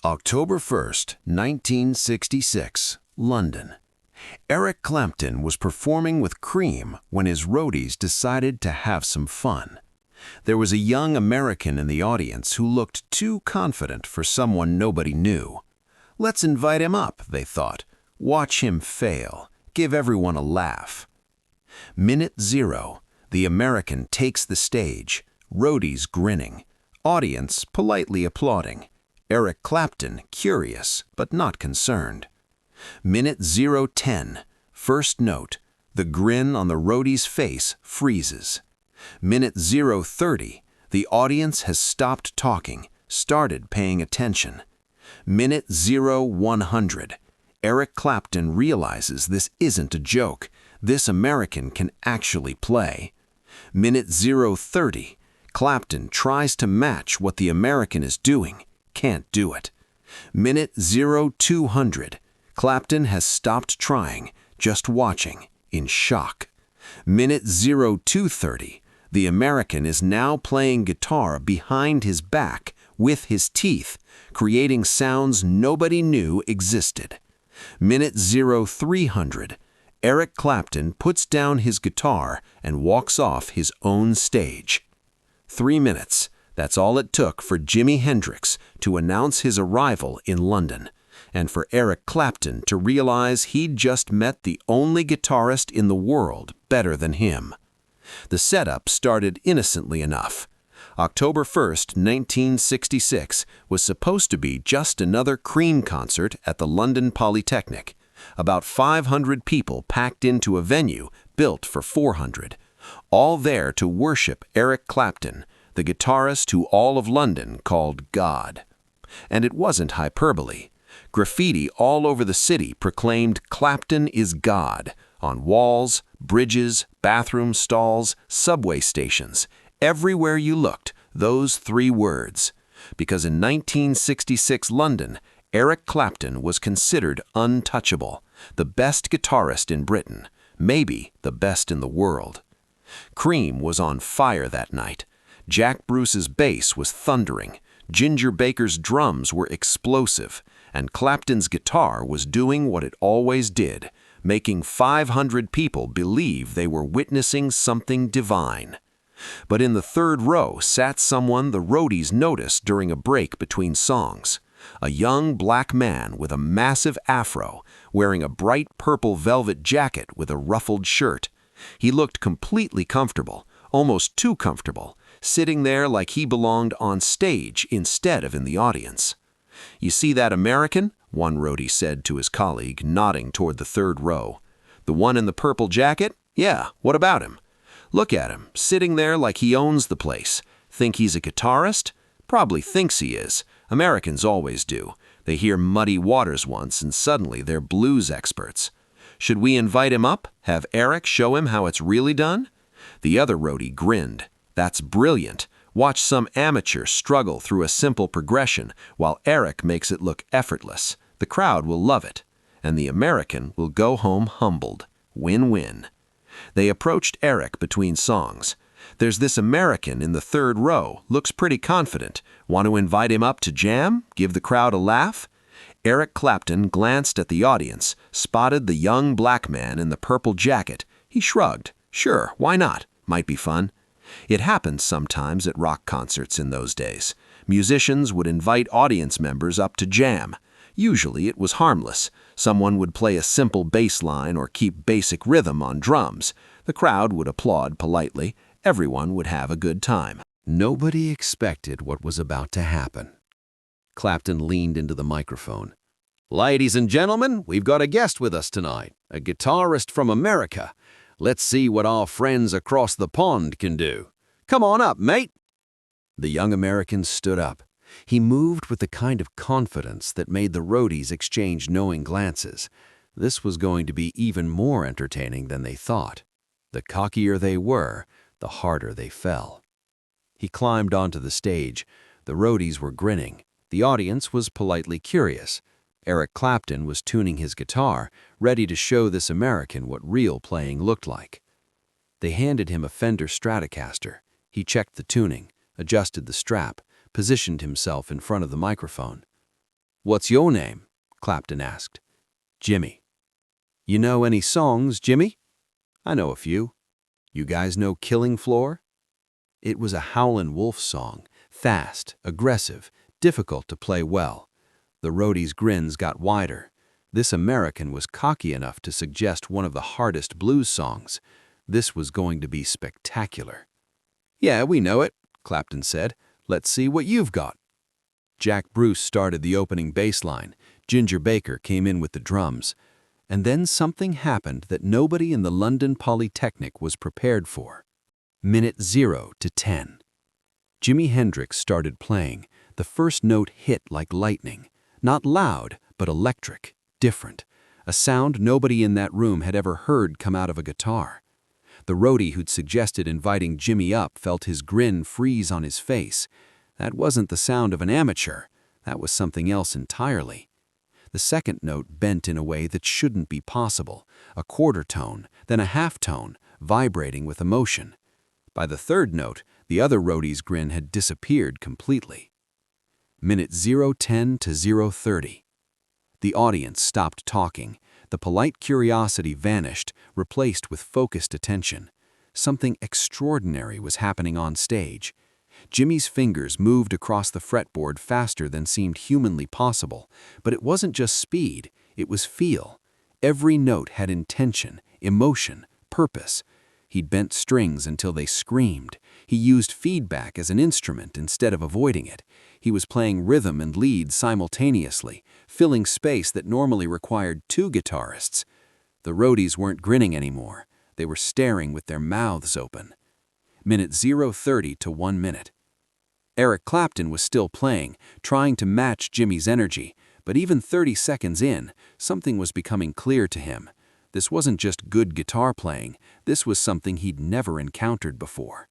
October 1st, 1966, London. Eric Clapton was performing with Cream when his roadies decided to have some fun. There was a young American in the audience who looked too confident for someone nobody knew. Let's invite him up, they thought. Watch him fail. Give everyone a laugh. Minute 0. The American takes the stage, roadies grinning, audience politely applauding. Eric Clapton curious but not concerned. Minute 0:10. First note. The grin on the roadie's face freezes. Minute 0:30. The audience has stopped talking, started paying attention. Minute 0:100. Eric Clapton realizes this isn't a joke. This American can actually play. Minute 0:30. Clapton tries to match what the American is doing. Can't do it. Minute 0:200. Clapton has stopped trying, just watching, in shock. Minute 0:230. The American is now playing guitar behind his back, with his teeth, creating sounds nobody knew existed. Minute 0:300. Eric Clapton puts down his guitar and walks off his own stage. 3 minutes. That's all it took for Jimi Hendrix to announce his arrival in London, and for Eric Clapton to realize he'd just met the only guitarist in the world better than him. The setup started innocently enough. October 1st, 1966 was supposed to be just another Cream concert at the London Polytechnic. About 500 people packed into a venue built for 400, all there to worship Eric Clapton, the guitarist who all of London called God. And it wasn't hyperbole. Graffiti all over the city proclaimed Clapton is God, on walls, bridges, bathroom stalls, subway stations. Everywhere you looked, those 3 words. Because in 1966 London, Eric Clapton was considered untouchable, the best guitarist in Britain, maybe the best in the world. Cream was on fire that night. Jack Bruce's bass was thundering, Ginger Baker's drums were explosive, and Clapton's guitar was doing what it always did, making 500 people believe they were witnessing something divine. But in the 3rd row sat someone the roadies noticed during a break between songs. A young black man with a massive afro, wearing a bright purple velvet jacket with a ruffled shirt. He looked completely comfortable, almost too comfortable, sitting there like he belonged on stage instead of in the audience. "You see that American?" one roadie said to his colleague, nodding toward the 3rd row. "The one in the purple jacket? Yeah, what about him? Look at him, sitting there like he owns the place. Think he's a guitarist? Probably thinks he is. Americans always do. They hear Muddy Waters once and suddenly they're blues experts. Should we invite him up? Have Eric show him how it's really done?" The other roadie grinned. "That's brilliant. Watch some amateur struggle through a simple progression while Eric makes it look effortless. The crowd will love it. And the American will go home humbled. Win-win." They approached Eric between songs. "There's this American in the 3rd row, looks pretty confident. Want to invite him up to jam? Give the crowd a laugh?" Eric Clapton glanced at the audience, spotted the young black man in the purple jacket. He shrugged. Sure, why not? Might be fun. It happened sometimes at rock concerts in those days. Musicians would invite audience members up to jam. Usually it was harmless. Someone would play a simple bass line or keep basic rhythm on drums. The crowd would applaud politely. Everyone would have a good time. Nobody expected what was about to happen. Clapton leaned into the microphone. "Ladies and gentlemen, we've got a guest with us tonight, a guitarist from America. Let's see what our friends across the pond can do. Come on up, mate." The young American stood up. He moved with the kind of confidence that made the roadies exchange knowing glances. This was going to be even more entertaining than they thought. The cockier they were, the harder they fell. He climbed onto the stage. The roadies were grinning. The audience was politely curious. Eric Clapton was tuning his guitar, ready to show this American what real playing looked like. They handed him a Fender Stratocaster. He checked the tuning, adjusted the strap, positioned himself in front of the microphone. "What's your name?" Clapton asked. "Jimi." "You know any songs, Jimi?" "I know a few." "You guys know Killing Floor?" It was a howlin' wolf song, fast, aggressive, difficult to play well. The Roadies' grins got wider. This American was cocky enough to suggest one of the hardest blues songs. This was going to be spectacular. "Yeah, we know it," Clapton said. "Let's see what you've got." Jack Bruce started the opening bass line. Ginger Baker came in with the drums. And then something happened that nobody in the London Polytechnic was prepared for. Minute 0 to 10. Jimi Hendrix started playing. The first note hit like lightning. Not loud, but electric, different. A sound nobody in that room had ever heard come out of a guitar. The roadie who'd suggested inviting Jimi up felt his grin freeze on his face. That wasn't the sound of an amateur. That was something else entirely. The second note bent in a way that shouldn't be possible. A quarter tone, then a half tone, vibrating with emotion. By the third note, the other roadie's grin had disappeared completely. Minute 0:10 to 0:30. The audience stopped talking. The polite curiosity vanished, replaced with focused attention. Something extraordinary was happening on stage. Jimmy's fingers moved across the fretboard faster than seemed humanly possible, but it wasn't just speed, it was feel. Every note had intention, emotion, purpose. He'd bent strings until they screamed. He used feedback as an instrument instead of avoiding it. He was playing rhythm and lead simultaneously, filling space that normally required two guitarists. The roadies weren't grinning anymore. They were staring with their mouths open. Minute 0:30 to 1 minute. Eric Clapton was still playing, trying to match Jimmy's energy, but even 30 seconds in, something was becoming clear to him. This wasn't just good guitar playing, this was something he'd never encountered before.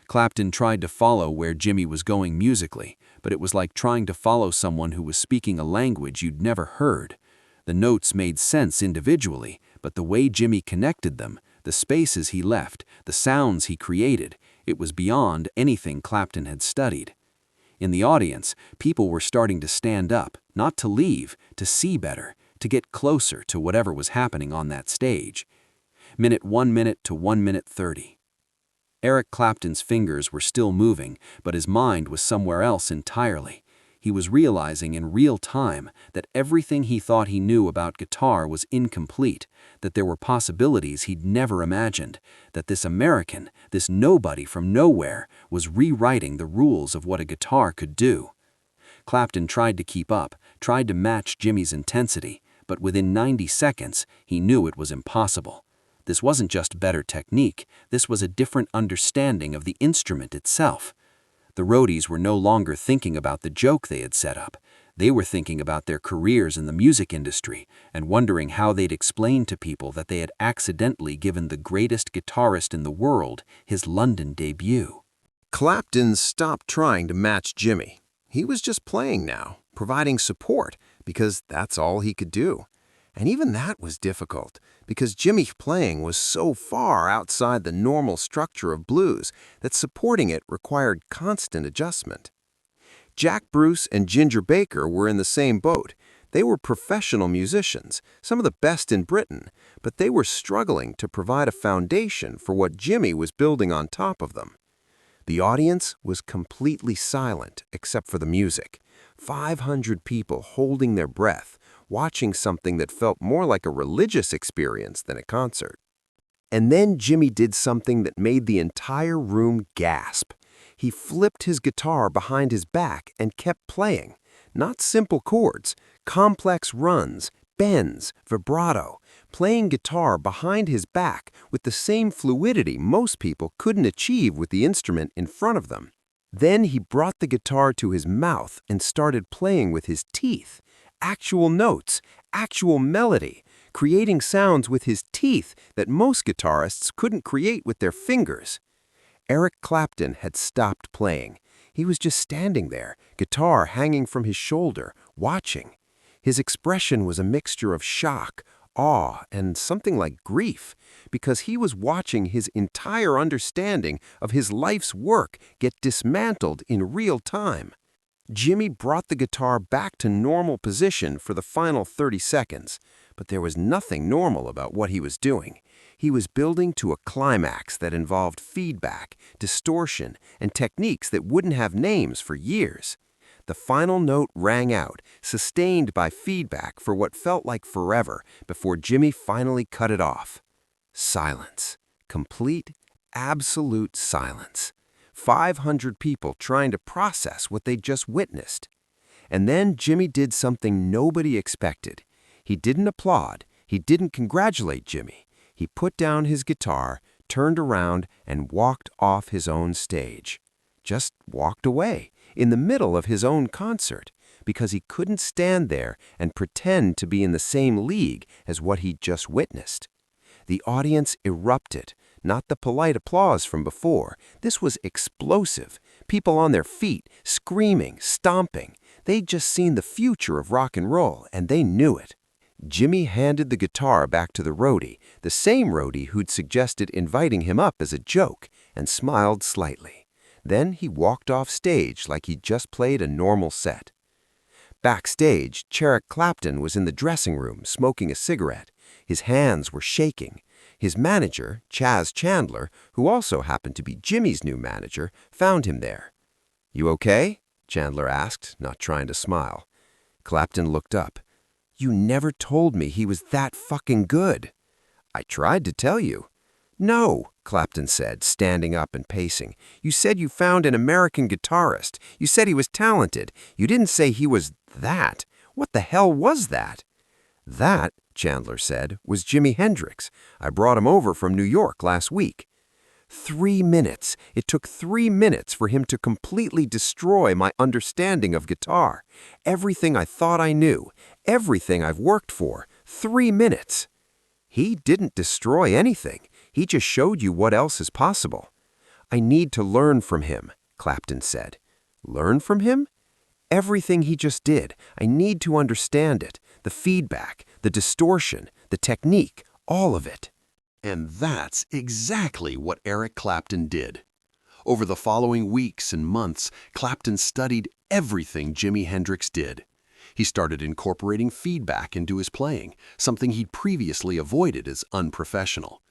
Clapton tried to follow where Jimi was going musically, but it was like trying to follow someone who was speaking a language you'd never heard. The notes made sense individually, but the way Jimi connected them, the spaces he left, the sounds he created, it was beyond anything Clapton had studied. In the audience, people were starting to stand up, not to leave, to see better, to get closer to whatever was happening on that stage. Minute 1 minute to 1 minute 30. Eric Clapton's fingers were still moving, but his mind was somewhere else entirely. He was realizing in real time that everything he thought he knew about guitar was incomplete, that there were possibilities he'd never imagined, that this American, this nobody from nowhere, was rewriting the rules of what a guitar could do. Clapton tried to keep up, tried to match Jimmy's intensity, but within 90 seconds, he knew it was impossible. This wasn't just better technique, this was a different understanding of the instrument itself. The roadies were no longer thinking about the joke they had set up. They were thinking about their careers in the music industry and wondering how they'd explain to people that they had accidentally given the greatest guitarist in the world his London debut. Clapton stopped trying to match Jimi. He was just playing now, providing support, because that's all he could do. And even that was difficult, because Jimi's playing was so far outside the normal structure of blues that supporting it required constant adjustment. Jack Bruce and Ginger Baker were in the same boat. They were professional musicians, some of the best in Britain, but they were struggling to provide a foundation for what Jimi was building on top of them. The audience was completely silent except for the music. 500 people holding their breath, watching something that felt more like a religious experience than a concert. And then Jimi did something that made the entire room gasp. He flipped his guitar behind his back and kept playing. Not simple chords, complex runs, bends, vibrato, playing guitar behind his back with the same fluidity most people couldn't achieve with the instrument in front of them. Then he brought the guitar to his mouth and started playing with his teeth. Actual notes, actual melody, creating sounds with his teeth that most guitarists couldn't create with their fingers. Eric Clapton had stopped playing. He was just standing there, guitar hanging from his shoulder, watching. His expression was a mixture of shock, awe, and something like grief, because he was watching his entire understanding of his life's work get dismantled in real time. Jimi brought the guitar back to normal position for the final 30 seconds, but there was nothing normal about what he was doing. He was building to a climax that involved feedback, distortion, and techniques that wouldn't have names for years. The final note rang out, sustained by feedback for what felt like forever before Jimi finally cut it off. Silence. Complete, absolute silence. 500 people trying to process what they'd just witnessed. And then Jimi did something nobody expected. He didn't applaud. He didn't congratulate Jimi. He put down his guitar, turned around, and walked off his own stage. Just walked away, in the middle of his own concert, because he couldn't stand there and pretend to be in the same league as what he'd just witnessed. The audience erupted, not the polite applause from before. This was explosive. People on their feet, screaming, stomping. They'd just seen the future of rock and roll, and they knew it. Jimi handed the guitar back to the roadie, the same roadie who'd suggested inviting him up as a joke, and smiled slightly. Then he walked off stage like he'd just played a normal set. Backstage, Eric Clapton was in the dressing room smoking a cigarette. His hands were shaking. His manager, Chaz Chandler, who also happened to be Jimi's new manager, found him there. "You okay?" Chandler asked, not trying to smile. Clapton looked up. "You never told me he was that fucking good." "I tried to tell you." "No," Clapton said, standing up and pacing. "You said you found an American guitarist. You said he was talented. You didn't say he was that. What the hell was that?" "That," Chandler said, "was Jimi Hendrix. I brought him over from New York last week." 3 minutes. It took 3 minutes for him to completely destroy my understanding of guitar. Everything I thought I knew. Everything I've worked for. 3 minutes. "He didn't destroy anything. He just showed you what else is possible." "I need to learn from him," Clapton said. "Learn from him?" "Everything he just did. I need to understand it. The feedback, the distortion, the technique, all of it." And that's exactly what Eric Clapton did. Over the following weeks and months, Clapton studied everything Jimi Hendrix did. He started incorporating feedback into his playing, something he'd previously avoided as unprofessional.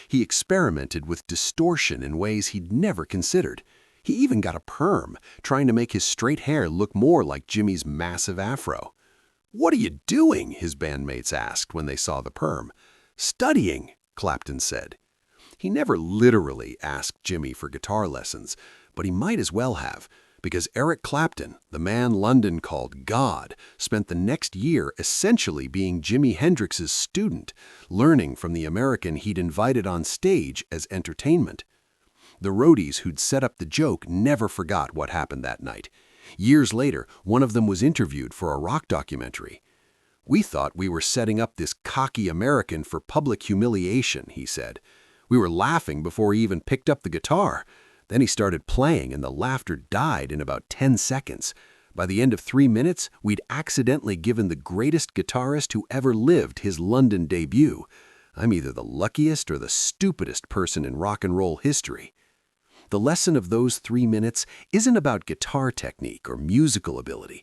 He experimented with distortion in ways he'd never considered. He even got a perm, trying to make his straight hair look more like Jimi's massive afro. "What are you doing?" his bandmates asked when they saw the perm. "Studying," Clapton said. He never literally asked Jimi for guitar lessons, but he might as well have, because Eric Clapton, the man London called God, spent the next year essentially being Jimi Hendrix's student, learning from the American he'd invited on stage as entertainment. The roadies who'd set up the joke never forgot what happened that night. Years later, one of them was interviewed for a rock documentary. "We thought we were setting up this cocky American for public humiliation," he said. "We were laughing before he even picked up the guitar. Then he started playing and the laughter died in about 10 seconds. By the end of 3 minutes, we'd accidentally given the greatest guitarist who ever lived his London debut. I'm either the luckiest or the stupidest person in rock and roll history." The lesson of those 3 minutes isn't about guitar technique or musical ability.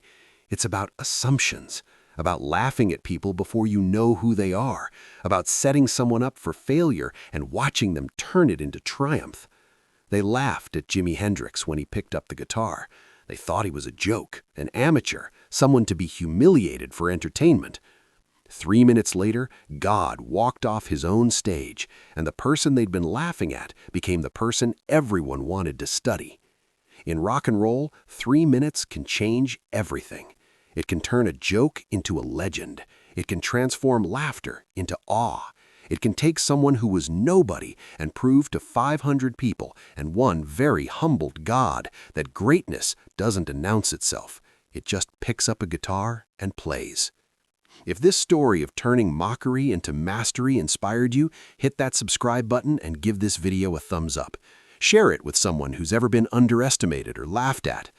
It's about assumptions, about laughing at people before you know who they are, about setting someone up for failure and watching them turn it into triumph. They laughed at Jimi Hendrix when he picked up the guitar. They thought he was a joke, an amateur, someone to be humiliated for entertainment. 3 minutes later, God walked off his own stage, and the person they'd been laughing at became the person everyone wanted to study. In rock and roll, 3 minutes can change everything. It can turn a joke into a legend. It can transform laughter into awe. It can take someone who was nobody and prove to 500 people and one very humbled God that greatness doesn't announce itself. It just picks up a guitar and plays. If this story of turning mockery into mastery inspired you, hit that subscribe button and give this video a thumbs up. Share it with someone who's ever been underestimated or laughed at.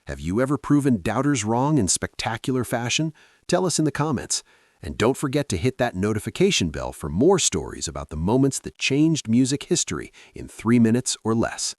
Have you ever proven doubters wrong in spectacular fashion? Tell us in the comments. And don't forget to hit that notification bell for more stories about the moments that changed music history in 3 minutes or less.